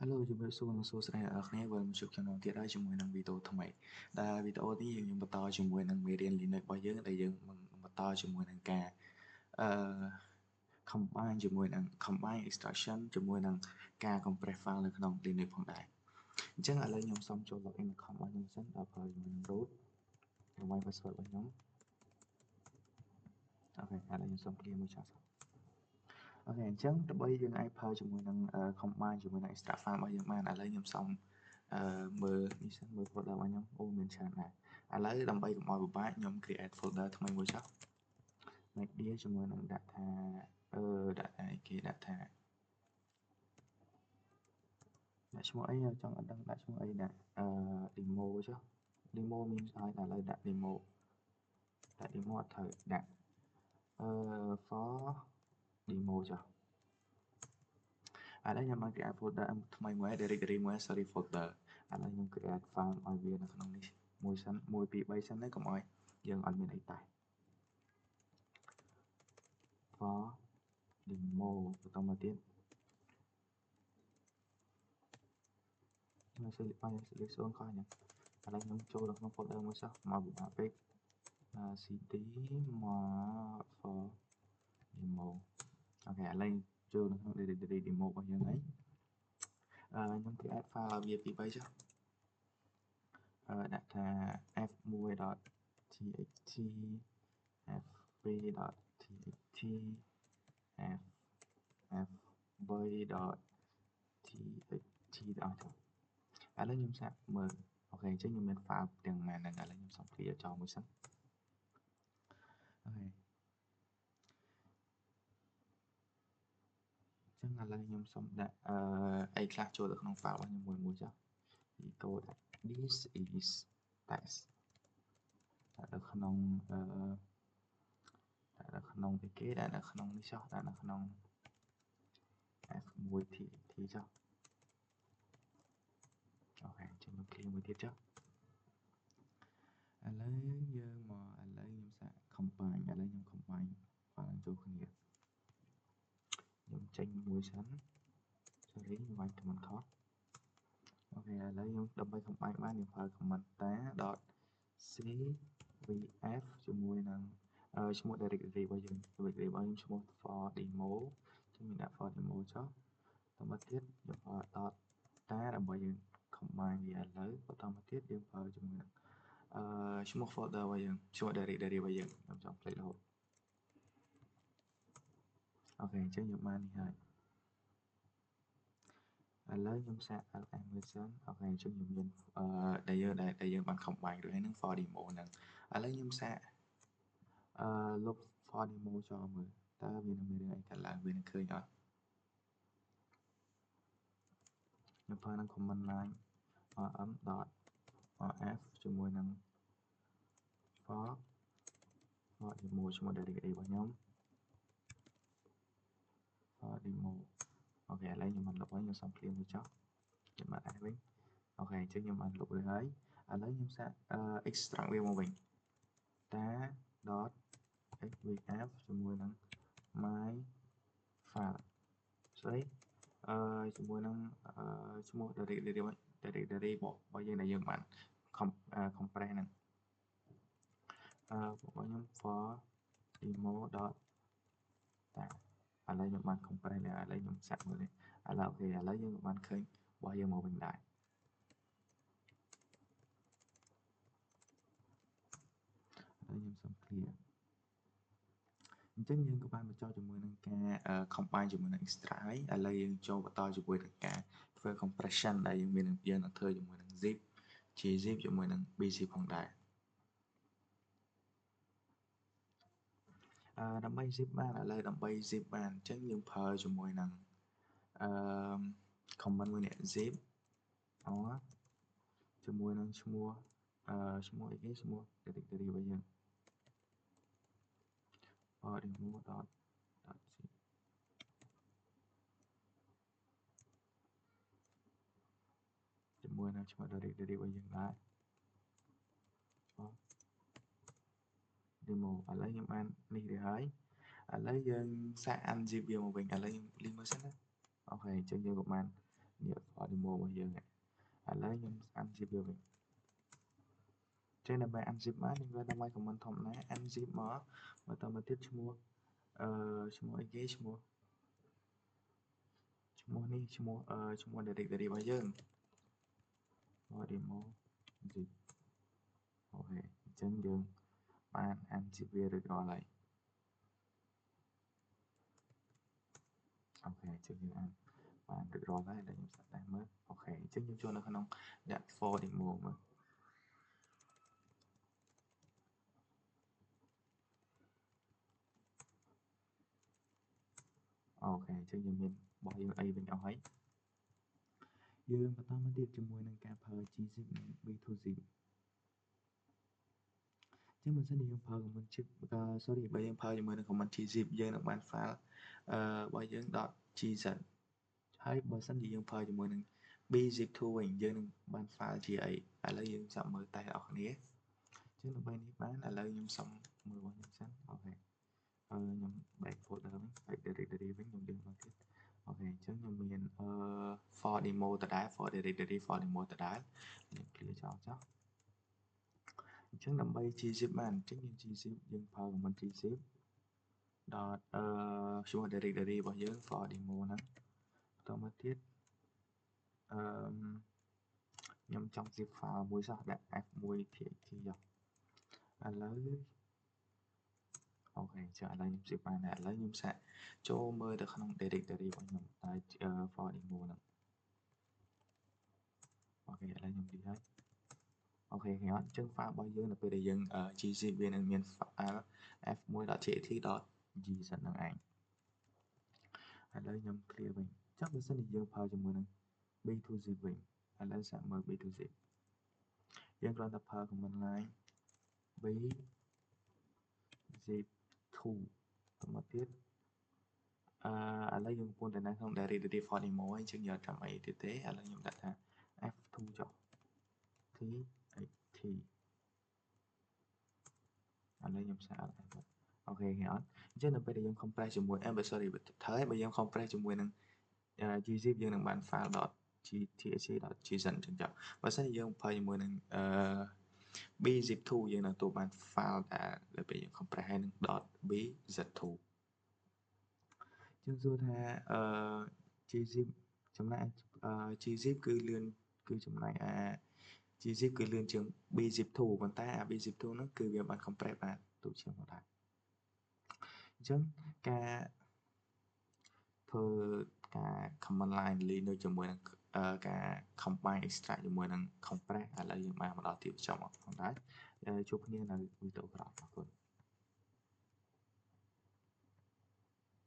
Hello ជំរាបសួរនិងសួស្តីអ្នកនរគ្នាវិលមកជួបខ្ញុំទៀតហើយជាមួយនឹងវីដេអូថ្មីដែលវីដេអូនេះយើងបន្តជាមួយនឹងមេរៀន Linux របស់យើងដែលយើងបន្តជាមួយនឹងការអឺ combine ជាមួយនឹង combine extraction ជាមួយនឹងការ compress file នៅក្នុង Linux ផងដែរអញ្ចឹងឥឡូវខ្ញុំសូមចូល login account របស់ខ្ញុំសិនដល់ប្រើជាមួយនឹង root ដើម្បី password របស់ខ្ញុំអូខេឥឡូវខ្ញុំសូម clear មួយចោលសិនអូខេអញ្ចឹងដើម្បីយើងអាចប្រើជាមួយនឹង combine ជាមួយនឹង extract file របស់យើងបានឥឡូវខ្ញុំសូមមើលនេះសិនមើល folder របស់ខ្ញុំអូមានច្រើនដែរឥឡូវដើម្បីកុំឲ្យពិបាកខ្ញុំ create folder ថ្មីមួយចុះ media ជាមួយនឹងដាក់ថាដាក់ថាអីគេដាក់ឈ្មោះអីចង់អត់ដឹងដាក់ឈ្មោះអីដាក់demo ចុះ demo មានស្អីឥឡូវដាក់ demo អត់ត្រូវដាក់for demo ចុះឥឡូវខ្ញុំមក create folder ថ្មីមួយ directory មួយ sorry folder ឥឡូវខ្ញុំ create file ឲ្យវានៅក្នុងនេះមួយសិន1 2 3សិនណាកុំឲ្យយើងអត់មានអីតែ for demo បន្តមកទៀតខ្ញុំ select ខុសហ្នឹងឥឡូវខ្ញុំចូលដល់ក្នុង folder មួយចុះមកពិបាកពេកcd មក for demo អូខេឥឡូវចូលនៅក្នុង directory demo របស់យើងហើយខ្ញុំ create file ឲ្យវាពី3ចុះដាក់ថា f1.txt f2.txt f3.txt ដល់ចុះឥឡូវខ្ញុំសាកមើលអូខេអញ្ចឹងខ្ញុំមាន file ទាំងប៉ុន្មានហ្នឹងឥឡូវខ្ញុំសុំ clear ចោលមួយសិនអូខេចឹងឥឡូវខ្ញុំសុំដាក់អីខ្លះចូលទៅក្នុង file របស់ខ្ញុំមួយចុះ echo this is text ដាក់នៅក្នុងដាក់នៅក្នុងអីគេដាក់នៅក្នុងនេះចុះដាក់នៅក្នុង f1.txt ចុះអូខេចឹងខ្ញុំ clear មួយទៀតចុះឥឡូវយើងមកឥឡូវខ្ញុំសាក combine ឥឡូវខ្ញុំ combine file ចូលគ្នាខ្ញុំចេញមួយសិន sorry ខ្ញុំវាយ command ខុសអូខេឥឡូវខ្ញុំដើម្បី combine បានខ្ញុំប្រើ command ta.cvf ជាមួយនឹងឈ្មោះ directory របស់យើង directory របស់ខ្ញុំឈ្មោះ for demo ខ្ញុំមានដាក់ for demo ចុះបន្តមកទៀតខ្ញុំប្រើ .ta ដើម្បីយើង combine វាឥឡូវបន្តមកទៀតយើងប្រើជាមួយនឹងឈ្មោះ folder របស់យើងឈ្មោះ directory របស់យើងខ្ញុំចង់ភ្លេចរហូតអូខេអញ្ចឹងយើងបាននេះហើយឥឡូវខ្ញុំសាក ls មួយសិនអូខេអញ្ចឹងខ្ញុំមានដែលយើងបាន combine រួចហើយនឹង for demo ហ្នឹងឥឡូវខ្ញុំសាកលុប for demo ចោលមើលតើវានឹងមានរឿងអីកើតឡើងវានឹងឃើញអត់ខ្ញុំប្រើនឹង command line rm.rf ជាមួយនឹង for demo ឈ្មោះ directory របស់ខ្ញុំ for demo អូខេឥឡូវខ្ញុំបានលុបហើយខ្ញុំសុំ clear មួយចុះខ្ញុំបានអាចវិញអូខេអញ្ចឹងខ្ញុំបានលុបរួចហើយឥឡូវខ្ញុំសាកextract វាមកវិញ ta.xvf ជាមួយនឹង my file ស្អីជាមួយនឹងឈ្មោះ directory របស់យើងដែលយើងបាន compress ហ្នឹងរបស់ខ្ញុំ for demo.ta ឥឡូវខ្ញុំបាន compress ហើយឥឡូវខ្ញុំសាកមើលនេះឥឡូវអូខេឥឡូវយើងបានឃើញរបស់យើងមកវិញដែរឥឡូវខ្ញុំសុំ clear អញ្ចឹងយើងក៏បានបញ្ចប់ជាមួយនឹងការ combine ជាមួយនឹង extract ហើយឥឡូវយើងចូលបន្តជាមួយនឹងការធ្វើ compression ដែលយើងនឹងធ្វើជាមួយនឹង zip gzip ជាមួយនឹង bzip ផងដែរដើម្បី zip បានឥឡូវដើម្បី zip បានអញ្ចឹងយើងប្រើជាមួយនឹងcommand មួយនេះ zip or ជាមួយនឹងឈ្មោះអីគេឈ្មោះ directory របស់យើង demo.zip ជាមួយនឹងឈ្មោះ directory របស់យើងដែរ demo ឥឡូវខ្ញុំបាននេះរួចហើយឥឡូវយើងសាក unzip វាមកវិញឥឡូវខ្ញុំលីសមើលសិនណាអូខេអញ្ចឹងយើងក៏បាន នេះ for demo របស់យើងឥឡូវខ្ញុំ unzip វាវិញចេះដើម្បី unzip មកខ្ញុំវាដើម្បី comment ធម្មតា unzip មកបន្តមកទៀតឈ្មោះឈ្មោះអីគេឈ្មោះនេះឈ្មោះ directory របស់យើង for demo zip អូខេអញ្ចឹងយើងបាន unzip វារួចរាល់ហើយអូខេអញ្ចឹងយើងបានរួចរាល់ហើយដែលខ្ញុំសាកតែមើលអូខេអញ្ចឹងយើងចូលនៅក្នុងដាក់ for demo មើលអូខេអញ្ចឹងយើងមានរបស់យើងអីវិញអស់ហើយយើងបន្តមកទៀតជាមួយនឹងការប្រើ gzip និង b2zip ចឹងបើសិនជាយើងប្រើ command chip sorry បើយើងប្រើជាមួយនឹង command gzip យើងនឹងបាន file របស់យើង .gz ហើយបើសិនជាយើងប្រើជាមួយនឹង bzip2 វិញយើងនឹងបាន file ជាអីឥឡូវយើងចាំមើលតែអ្នកនរគ្នាចឹងដើម្បីនេះបានឥឡូវខ្ញុំសុំមើលរបស់ខ្ញុំសិនអូខេខ្ញុំ back folder វិញ back directory វិញខ្ញុំดึงមកទៀតអូខេអញ្ចឹងខ្ញុំមាន for demo ដដែល for directory for demo ដដែលខ្ញុំ clear ចោលចោលអញ្ចឹងដើម្បី gzip បានអញ្ចឹងយើង gzip យើងប្រើ command gzip ឈ្មោះ directory របស់យើង for demo ហ្នឹងបន្តមកទៀតខ្ញុំចង់ zip file មួយសោះដាក់ f1.txt ចុះឥឡូវអូខេចុះឥឡូវខ្ញុំ zip បានហើយឥឡូវខ្ញុំសាកចូលមើលទៅក្នុង directory របស់ខ្ញុំតែ for demo ហ្នឹងអូខេឥឡូវខ្ញុំ delete ហើយអូខេឃើញអត់អញ្ចឹង file របស់យើងនៅពេលដែលយើង gzip វានឹងមាន file f1.txt.gz ហ្នឹងឯងឥឡូវខ្ញុំ clear វិញចុះបើសិនជាយើងប្រើជាមួយនឹង b2zip វិញឥឡូវសាកមើល b2zip យើងគ្រាន់តែប្រើ command line bzip2 ទៅមកទៀតឥឡូវយើងកំពុងតែនៅក្នុង directory for demo ហើយអញ្ចឹងយើងអត់ចាំអីទៀតទេឥឡូវខ្ញុំដាក់ថា f2 ចុះ txt ឥឡូវខ្ញុំសាកអូខេឃើញអត់អញ្ចឹងនៅពេលដែលយើង compress ជាមួយsorry ត្រូវហើយបើយើង compress ជាមួយនឹង gzip យើងនឹងបាន file .txt.gz អញ្ចឹងចុះបើសិនជាយើងប្រើជាមួយនឹងbzip2 យើងនឹងទទួលបាន file ដែលពេលយើង compress ហើយនឹង .bz2 យើងសួរថាgzip ចំណែកgzip គឺលឿនគឺចំណែកgzip គឺលឿនជាង bzip2 ប៉ុន្តែbzip2 ហ្នឹងគឺវាបាន compress បានទូជាងដែរអញ្ចឹងការធ្វើការ command line delete នៅជាមួយនឹងការ combine extract ជាមួយនឹង compress ឥឡូវយើងបានមកដល់ទីបញ្ចប់ផងដែរជួបគ្នានៅវីដេអូក្រោយអរគុណ